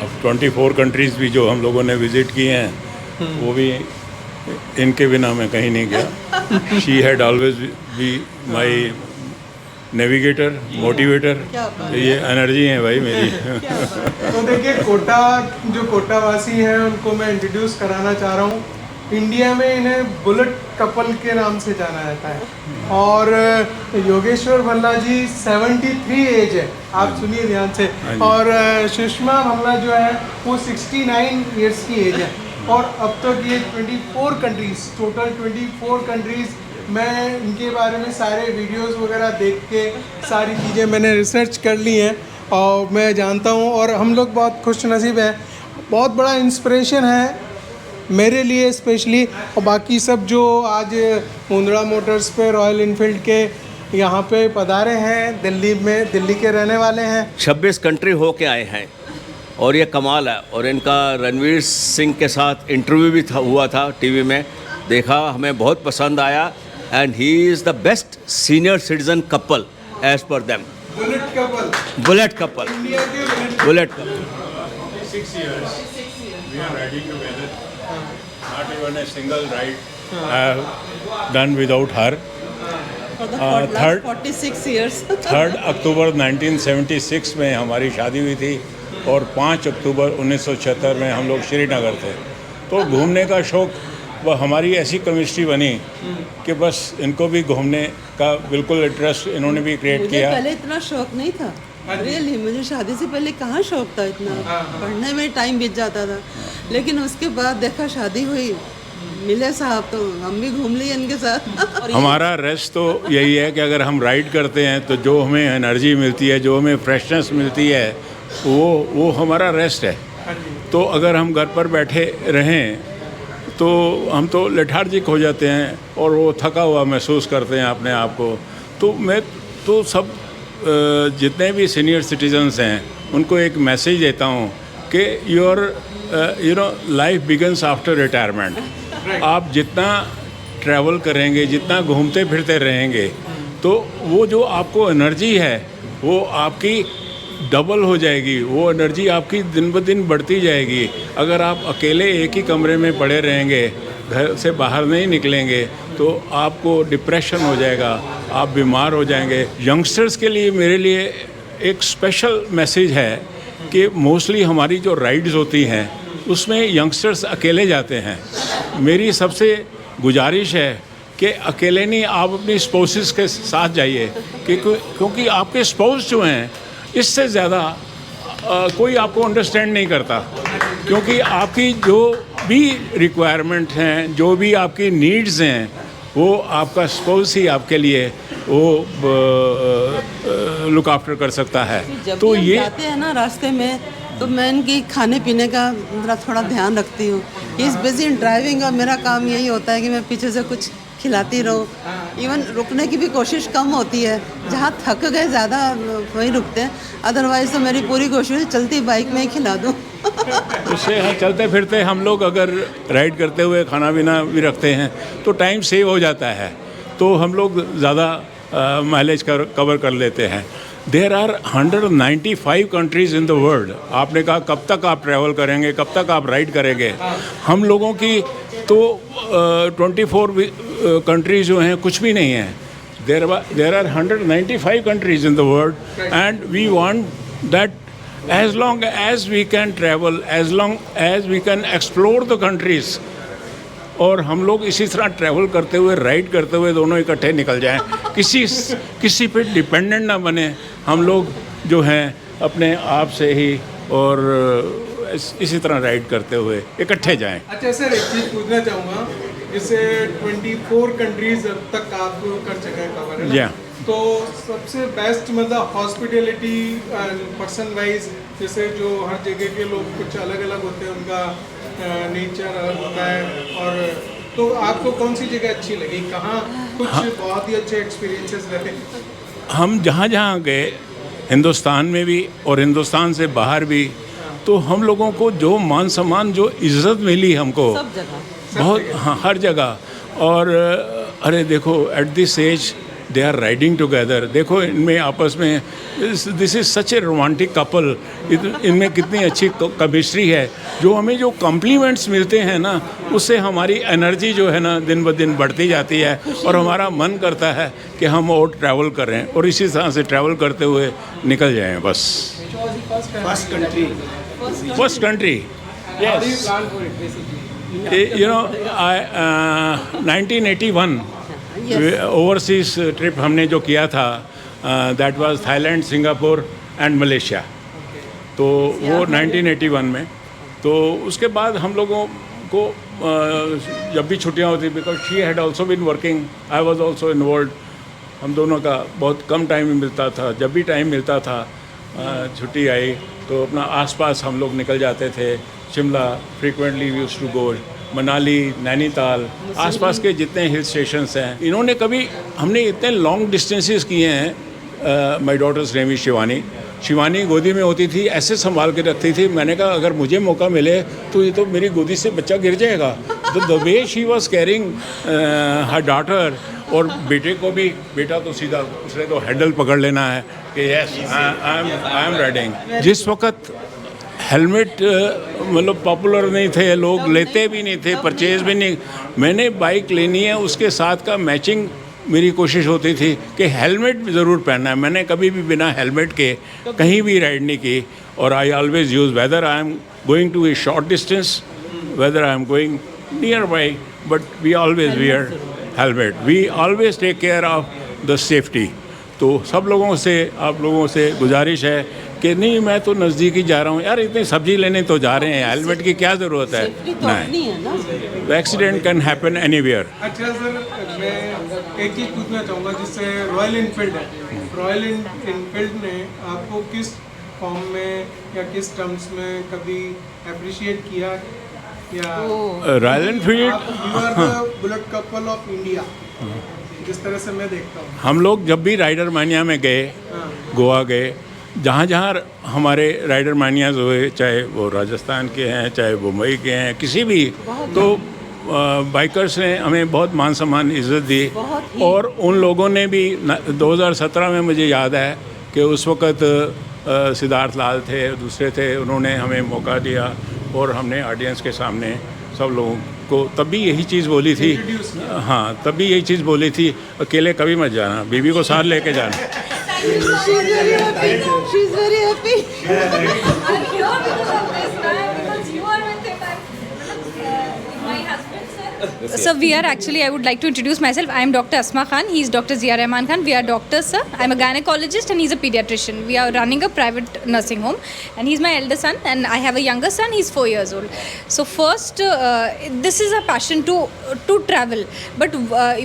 अब 24 कंट्रीज़ भी जो हम लोगों ने विज़िट किए हैं वो भी इनके बिना मैं कहीं नहीं गया। She had always be my navigator, motivator. ये एनर्जी है भाई मेरी। तो देखिए, कोटा जो कोटावासी हैं उनको मैं इंट्रोड्यूस कराना चाह रहा हूँ। इंडिया में इन्हें बुलेट कपल के नाम से जाना जाता है। और योगेश्वर भल्ला जी 73 एज है, आप सुनिए ध्यान से। और सुषमा भल्ला जो है वो 69 ईयर्स की एज है। और अब तक ये 24 कंट्रीज, टोटल 24 कंट्रीज, मैं इनके बारे में सारे वीडियोस वगैरह देख के सारी चीज़ें मैंने रिसर्च कर ली हैं और मैं जानता हूँ। और हम लोग बहुत खुश नसीब हैं, बहुत बड़ा इंस्पिरेशन है मेरे लिए स्पेशली। और बाकी सब जो आज मुंद्रा मोटर्स पे रॉयल इनफील्ड के यहाँ पे पधारे हैं, दिल्ली में, दिल्ली के रहने वाले हैं। 26 कंट्री हो के आए हैं और ये कमाल है। और इनका रणवीर सिंह के साथ इंटरव्यू भी हुआ था, टीवी में देखा, हमें बहुत पसंद आया। And he is the best senior citizen couple as per them. Bullet couple, bullet couple, India के bullet couple. 6 years we are riding together. Not even a single ride I have done without her. For the last 46 years. 3 अक्टूबर 1976 में हमारी शादी हुई थी और 5 अक्टूबर 1976 में हम लोग श्रीनगर थे। तो घूमने का शौक़, वह हमारी ऐसी केमिस्ट्री बनी कि बस इनको भी घूमने का बिल्कुल इंटरेस्ट इन्होंने भी क्रिएट मुझे किया। पहले इतना शौक नहीं था, रियली मुझे शादी से पहले कहाँ शौक था इतना, पढ़ने में टाइम बीत जाता था। लेकिन उसके बाद देखा शादी हुई, मिले साहब तो हम भी घूम लिए इनके साथ। और हमारा रेस्ट तो यही है कि अगर हम राइड करते हैं तो जो हमें एनर्जी मिलती है, जो हमें फ्रेशनेस मिलती है, वो हमारा रेस्ट है। तो अगर हम घर पर बैठे रहें तो हम तो लेथार्जिक हो जाते हैं और वो थका हुआ महसूस करते हैं अपने आप को। तो मैं तो सब जितने भी सीनियर सिटीजन्स हैं उनको एक मैसेज देता हूँ कि your life begins after retirement. आप जितना ट्रैवल करेंगे, जितना घूमते फिरते रहेंगे, तो वो जो आपको एनर्जी है वो आपकी डबल हो जाएगी, वो एनर्जी आपकी दिन ब दिन बढ़ती जाएगी। अगर आप अकेले एक ही कमरे में पड़े रहेंगे, घर से बाहर नहीं निकलेंगे, तो आपको डिप्रेशन हो जाएगा, आप बीमार हो जाएंगे। यंगस्टर्स के लिए, मेरे लिए एक स्पेशल मैसेज है कि मोस्टली हमारी जो राइड्स होती हैं उसमें यंगस्टर्स अकेले जाते हैं। मेरी सबसे गुजारिश है कि अकेले नहीं, आप अपनी स्पाउसेस के साथ जाइए, क्योंकि आपके स्पाउस जो हैं इससे ज़्यादा कोई आपको अंडरस्टैंड नहीं करता। क्योंकि आपकी जो भी रिक्वायरमेंट हैं, जो भी आपकी नीड्स हैं, वो आपका स्पाउस ही आपके लिए वो लुक आफ्टर कर सकता है। जब तो भी हम ये जाते हैं ना रास्ते में, तो मैं इनकी खाने पीने का थोड़ा ध्यान रखती हूँ। इस बिजी इन ड्राइविंग और मेरा काम यही होता है कि मैं पीछे से कुछ खिलाती रहूँ। इवन रुकने की भी कोशिश कम होती है, जहाँ थक गए ज़्यादा वहीं रुकते हैं, अदरवाइज़ तो मेरी पूरी कोशिश चलती बाइक में ही खिला दूँ। उससे चलते फिरते हम लोग अगर राइड करते हुए खाना पीना भी रखते हैं तो टाइम सेव हो जाता है, तो हम लोग ज़्यादा माइलेज कवर कर लेते हैं। There are 195 countries in the world. आपने कहा कब तक आप ट्रैवल करेंगे, कब तक आप राइड करेंगे। हम लोगों की तो 24 कंट्रीज जो हैं कुछ भी नहीं है। There are 195 countries in the world and we want that as long as we can travel, as long as we can explore the countries, और हम लोग इसी तरह ट्रैवल करते हुए, राइड करते हुए दोनों इकट्ठे निकल जाएं, किसी पे डिपेंडेंट ना बने। हम लोग जो हैं अपने आप से ही और इसी तरह राइड करते हुए इकट्ठे जाएं। अच्छा सर, एक चीज़ पूछना चाहूँगा, जैसे 24 कंट्रीज अब तक आप कर चुके हैं कवर, है ना? तो सबसे बेस्ट मतलब हॉस्पिटैलिटी पर्सन वाइज, जैसे जो हर जगह के लोग कुछ अलग अलग होते हैं, उनका नेचर अलग होता है, और तो आपको कौन सी जगह अच्छी लगी, कहाँ कुछ बहुत ही अच्छे एक्सपीरियंसेस रहते हैं? हम जहाँ जहाँ गए, हिंदुस्तान में भी और हिंदुस्तान से बाहर भी, तो हम लोगों को जो मान सम्मान, जो इज़्ज़त मिली हमको सब जगह बहुत, हाँ, हर जगह। और अरे देखो, at this age they are riding together. देखो इनमें आपस में this is such a romantic couple, इनमें कितनी अच्छी केमिस्ट्री है। जो हमें जो कॉम्प्लीमेंट्स मिलते हैं ना, उससे हमारी एनर्जी जो है ना दिन ब दिन बढ़ती जाती है और हमारा मन करता है कि हम और ट्रैवल करें और इसी तरह से ट्रैवल करते हुए निकल जाएं बस। First country yes. You know, 1981 overseas trip हमने जो किया था, that was Thailand, Singapore and Malaysia. तो वो 1981 में, तो उसके बाद हम लोगों को जब भी छुट्टियां होती, because she had also been working, I was also involve, हम दोनों का बहुत कम टाइम मिलता था। जब भी टाइम मिलता था छुट्टी आई तो अपना आसपास हम लोग निकल जाते थे। Shimla frequently we used to go, Manali, Nainital, आसपास के जितने हिल स्टेशंस हैं। इन्होंने कभी, हमने इतने लॉन्ग डिस्टेंसेस किए हैं। My daughter's name is Shivani गोदी में होती थी, ऐसे संभाल के रखती थी। मैंने कहा अगर मुझे मौका मिले तो ये तो मेरी गोदी से बच्चा गिर जाएगा। तो the way she was carrying her daughter, और बेटे को भी, बेटा तो सीधा उसने तो हैंडल पकड़ लेना है कि यस आई एम राइडिंग। जिस वक्त हेलमेट मतलब पॉपुलर नहीं थे, लोग लेते भी नहीं थे, परचेज भी नहीं, मैंने बाइक लेनी है उसके साथ का मैचिंग मेरी कोशिश होती थी कि हेलमेट ज़रूर पहनना है। मैंने कभी भी बिना हेलमेट के कहीं भी राइड नहीं की। और I always use, whether I am going to a short distance, whether I am going nearby, but we always wear helmet, we always take care of the safety. तो सब लोगों से, आप लोगों से गुजारिश है कि नहीं मैं तो नज़दीक ही जा रहा हूँ यार, इतनी सब्जी लेने तो जा रहे हैं, हेलमेट की क्या ज़रूरत है? नहीं, एक्सीडेंट कैन हैपन एनीवेयर। अच्छा सर, मैं एक चीज़ पूछना चाहूँगा जिससे रॉयल इनफील्ड है, रॉयल इनफील्ड ने आपको किस फॉर्म में या किस टर्म्स में कभी अप्रिशिएट किया, या Royal Enfield you are the bullet couple of India, जिस तरह से मैं देखता हूँ। हम लोग जब भी राइडर मानिया में गए, गोवा गए, जहाँ जहाँ हमारे राइडर मानियाज हुए, चाहे वो राजस्थान के हैं, चाहे मुंबई के हैं, किसी भी, तो बाइकर्स ने हमें बहुत मान सम्मान इज़्ज़त दी। और उन लोगों ने भी 2017 में मुझे याद है कि उस वक़्त सिद्धार्थ लाल थे, दूसरे थे, उन्होंने हमें मौका दिया और हमने ऑडियंस के सामने सब लोगों को तब भी यही चीज़ बोली थी, हाँ तब भी यही चीज़ बोली थी, अकेले कभी मत जाना, बीवी को साथ लेके जाना। She's very happy. She's very happy. I'm here because of this, man, because you are with him and my husband, sir. So we are actually, I would like to introduce myself. I am Dr. Asma Khan. He is Dr. Zia Rahman Khan. We are doctors, sir. I am a gynecologist and he is a pediatrician. We are running a private nursing home and he is my elder son and I have a younger son. He is 4 years old. So first, this is a passion to travel. But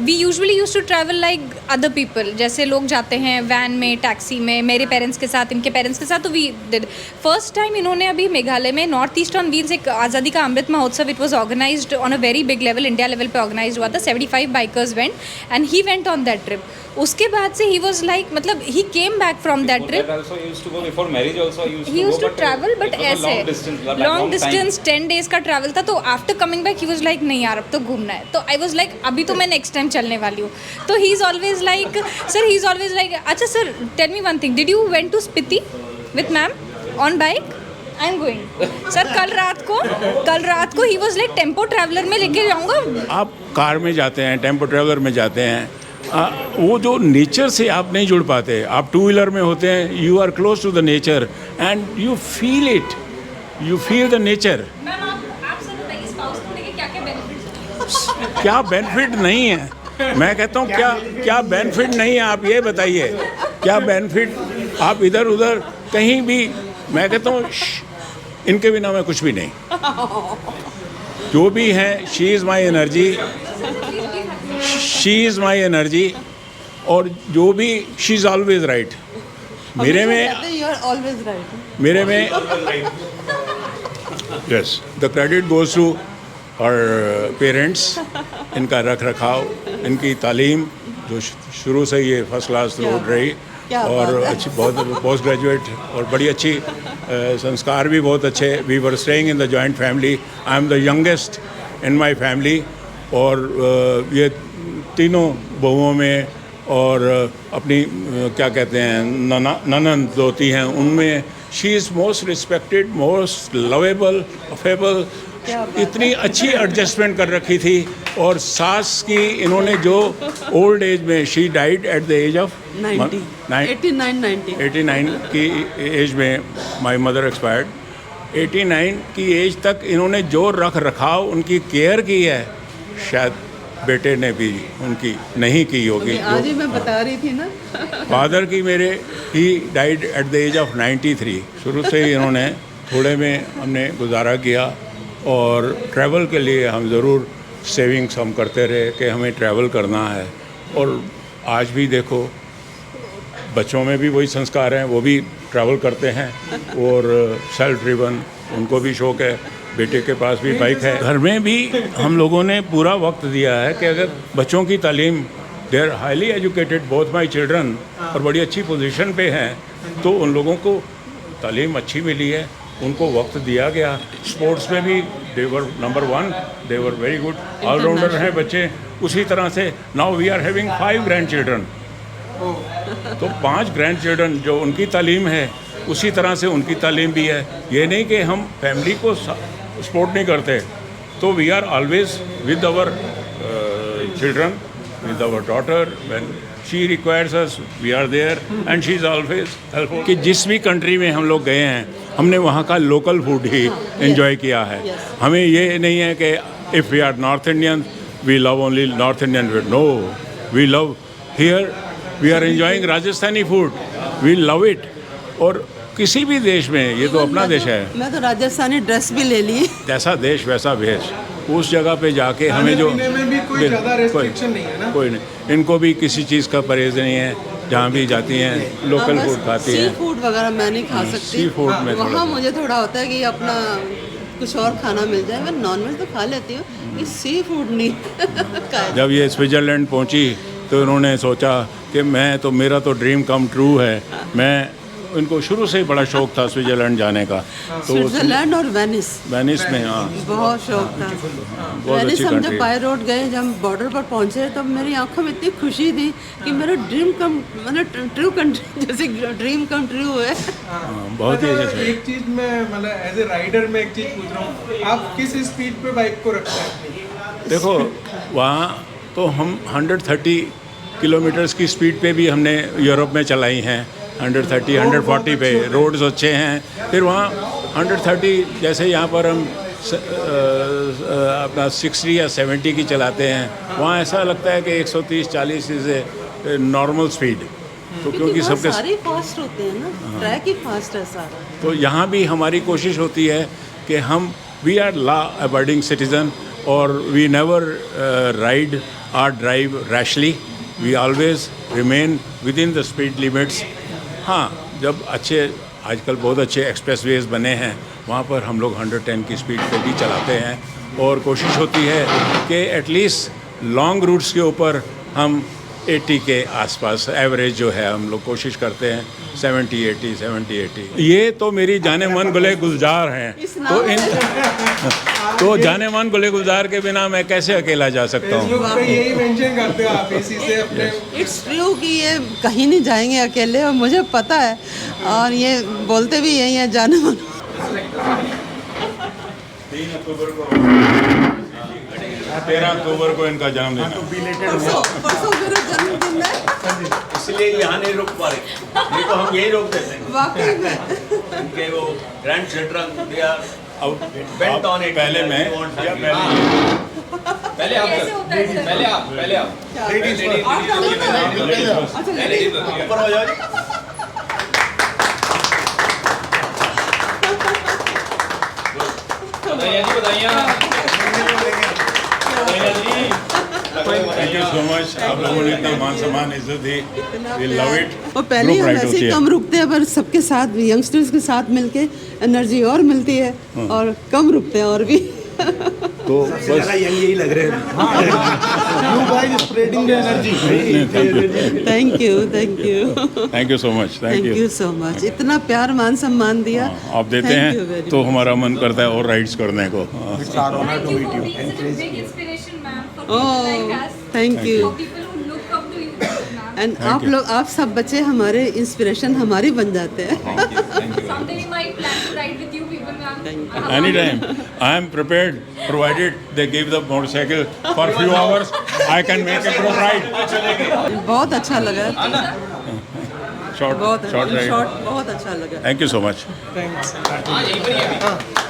we usually used to travel like other people. जैसे लोग जाते हैं van में, taxi में, मेरे parents के साथ, इनके पेरेंट्स के साथ, तो वी डिड। फर्स्ट टाइम इन्होंने अभी मेघालय में नॉर्थ ईस्ट ऑन व्हील्स एक आज़ादी का अमृत महोत्सव, it was organised on a very big level, India level पे ऑर्गेनाइज हुआ था। 75 bikers went and he went on that trip. उसके बाद से ही वाज लाइक, मतलब he came back from that trip. He used to travel, but ऐसे long distance 10 days का travel था। तो after coming back he was like नहीं यार अब तो घूमना है। तो आई वाज लाइक अभी तो मैं नेक्स्ट टाइम चलने वाली हूँ। तो he is always like, sir he is always like, अच्छा sir tell me one thing, did you went to Spiti with ma'am on bike? I am going sir. कल रात को he was like tempo traveller में लेके जाऊँगा। आप car में जाते हैं, टेम्पो ट्रैवलर में जाते हैं, वो जो नेचर से आप नहीं जुड़ पाते। आप टू व्हीलर में होते हैं, you are close to the nature and you feel it, you feel the nature. Ma'am आप सर बताइए स्पाउस को लेके क्या क्या बेनिफिट्स? क्या बेनिफिट नहीं है? मैं कहता हूँ क्या बेनिफिट नहीं है, आप ये बताइए क्या बेनिफिट। आप इधर उधर कहीं भी, मैं कहता हूँ इनके बिना मैं कुछ भी नहीं। जो भी हैं, she is my energy, she is my energy, और जो भी शी इज़ ऑलवेज राइट। मेरे में yes, the credit goes to our parents, इनका रख रखाव, इनकी तालीम जो शुरू से ये फर्स्ट क्लास रोड रही, और अच्छी बहुत पोस्ट ग्रेजुएट और बड़ी अच्छी संस्कार भी बहुत अच्छे। We were staying in the joint family, I am the youngest in my family, और ये तीनों बहुओं में और अपनी क्या कहते हैं ननंद होती हैं, उनमें she is most respected, most lovable, affable, इतनी अच्छी एडजस्टमेंट कर रखी थी। और सास की इन्होंने जो ओल्ड एज में, she died at the age of 89 की एज में माय मदर एक्सपायर्ड। 89 की एज तक इन्होंने जो रख रखाव उनकी केयर की है, शायद बेटे ने भी उनकी नहीं की होगी। आज ही मैं बता रही थी ना। फादर की मेरे he died at the age of 93। शुरू से ही इन्होंने थोड़े में हमने गुजारा किया और ट्रैवल के लिए हम ज़रूर सेविंग्स हम करते रहे कि हमें ट्रैवल करना है। और आज भी देखो बच्चों में भी वही संस्कार हैं, वो भी ट्रैवल करते हैं और सेल्फ ड्रिवन, उनको भी शौक़ है, बेटे के पास भी बाइक है। घर में भी हम लोगों ने पूरा वक्त दिया है कि अगर बच्चों की तालीम, they are highly educated both my children, और बड़ी अच्छी पोजीशन पे हैं, तो उन लोगों को तालीम अच्छी मिली है, उनको वक्त दिया गया। स्पोर्ट्स में भी they were number 1, they were very good, all rounder हैं बच्चे। उसी तरह से now we are having 5 grandchildren, तो 5 ग्रैंड चिल्ड्रन जो उनकी तालीम है उसी तरह से उनकी तालीम भी है। ये नहीं कि हम फैमिली को सपोर्ट नहीं करते, तो we are always with our children, with our daughter, when she requires us we are there and she is always helpful. कि जिस भी कंट्री में हम लोग गए हैं, हमने वहाँ का लोकल फूड ही एंजॉय किया है। हमें ये नहीं है कि if we are North Indian we love only North Indian food, no, we love here we are enjoying Rajasthani food, we love it. और किसी भी देश में, ये तो अपना देश है, मैं तो राजस्थानी ड्रेस भी ले ली। जैसा देश वैसा भेष। उस जगह पे जाके हमें जो खाने पीने में भी कोई ज़्यादा रेस्ट्रिक्शन नहीं है ना? कोई नहीं, इनको भी किसी चीज़ का परहेज नहीं है। जहाँ भी जाती हैं लोकल फूड खाती सी हैं। फूड वगैरह मैं नहीं खा सकती। सी फूड में वहाँ मुझे थोड़ा होता है कि अपना कुछ और खाना मिल जाए। मैं नॉनवेज तो खा लेती हूँ, ये सी फूड नहीं खाया। जब ये स्विट्ज़रलैंड पहुँची तो इन्होंने सोचा कि मेरा तो ड्रीम कम ट्रू है। मैं इनको शुरू से ही बड़ा शौक था स्विट्ज़रलैंड जाने का, तो स्विट्जरलैंड और वेनिस में, हाँ, बहुत शौक था। बहुत वेनिस अच्छी हम जब कंट्री। बाय रोड गए, जब हम बॉर्डर पर पहुंचे, तब मेरी आंखों में इतनी खुशी थी कि मेरा ड्रीम कम, मतलब ट्रू कंट्री, जैसे ड्रीम कम ट्रू है। बहुत ही अच्छे से। एक चीज़ मैं मतलब एज ए राइडर में एक चीज़ पूछ रहा हूँ, आप किस स्पीड पे बाइक को रखते हैं? देखो वहाँ तो हम 130 किलोमीटर्स की स्पीड पे भी हमने यूरोप में चलाई हैं, 130, 140 पे रोड्स अच्छे हैं। फिर वहाँ 130, जैसे यहाँ पर हम अपना 60 या 70 की चलाते हैं, वहाँ ऐसा लगता है कि 130-40 इज़ नॉर्मल स्पीड। तो क्योंकि सबके सारे फास्ट होते हैं ना, ट्रैक ही फास्ट है सारा। तो यहाँ भी हमारी कोशिश होती है कि हम we are law abiding citizen और वी नेवर राइड और drive rashly, we always remain within the speed limits. हाँ, जब अच्छे आजकल बहुत अच्छे एक्सप्रेसवेज बने हैं, वहाँ पर हम लोग 110 की स्पीड पे भी चलाते हैं और कोशिश होती है कि एटलीस्ट लॉन्ग रूट्स के ऊपर हम 80 के आसपास एवरेज जो है हम लोग कोशिश करते हैं, 70-80। ये तो मेरी जाने मन गुले गुलजार हैं, तो जाने मन गुले गुलजार के बिना मैं कैसे अकेला जा सकता हूँ। फेसबुक पे यही मेंशन करते हो आप इसी से अपने। इट्स ट्रू कि ये कहीं नहीं जाएंगे अकेले, और मुझे पता है, और ये बोलते भी यही है, जाने मन। 13 अक्टूबर को इनका जन्मदिन है। परसों मेरा जन्मदिन है। इसलिए यहाँ नहीं रुक पा रहे, नहीं तो हम यही रोक देते हैं। वाकई में उनके वो ग्रैंड चिल्ड्रन दे आर अब बेंट ऑन इट। पहले मैं या पहले आप ऊपर हो जाओ। Thank you so much. आप लोगों ने इतना मान सम्मान इज्जत दी, वी लव इट। और पहले हम ऐसे ही कम रुकते हैं, पर सबके साथ, यंगस्टर्स के साथ मिलके एनर्जी और मिलती है, और कम रुकते हैं और भी। तो बस यही लग रहे हैं। You guys spreading the energy. Thank you thank you so much. Thank you so much. इतना प्यार मान सम्मान दिया आप देते Thank you हैं very तो much. हमारा मन करता है और राइड्स करने को। It's our honor to meet you. Big inspiration, ma'am, for people like oh us, thank you. for people who look up to you, ma'am. And आप लोग, आप सब बच्चे हमारे इंस्पिरेशन हमारी बन जाते हैं. Someday we might plan to ride with you people, ma'am. Anytime. I am prepared, provided they give the motorcycle for few hours. I can make a group ride. बहुत अच्छा लगा. Short बहुत ride. शॉर्ट बहुत अच्छा लगा. Thank you so much. Thanks.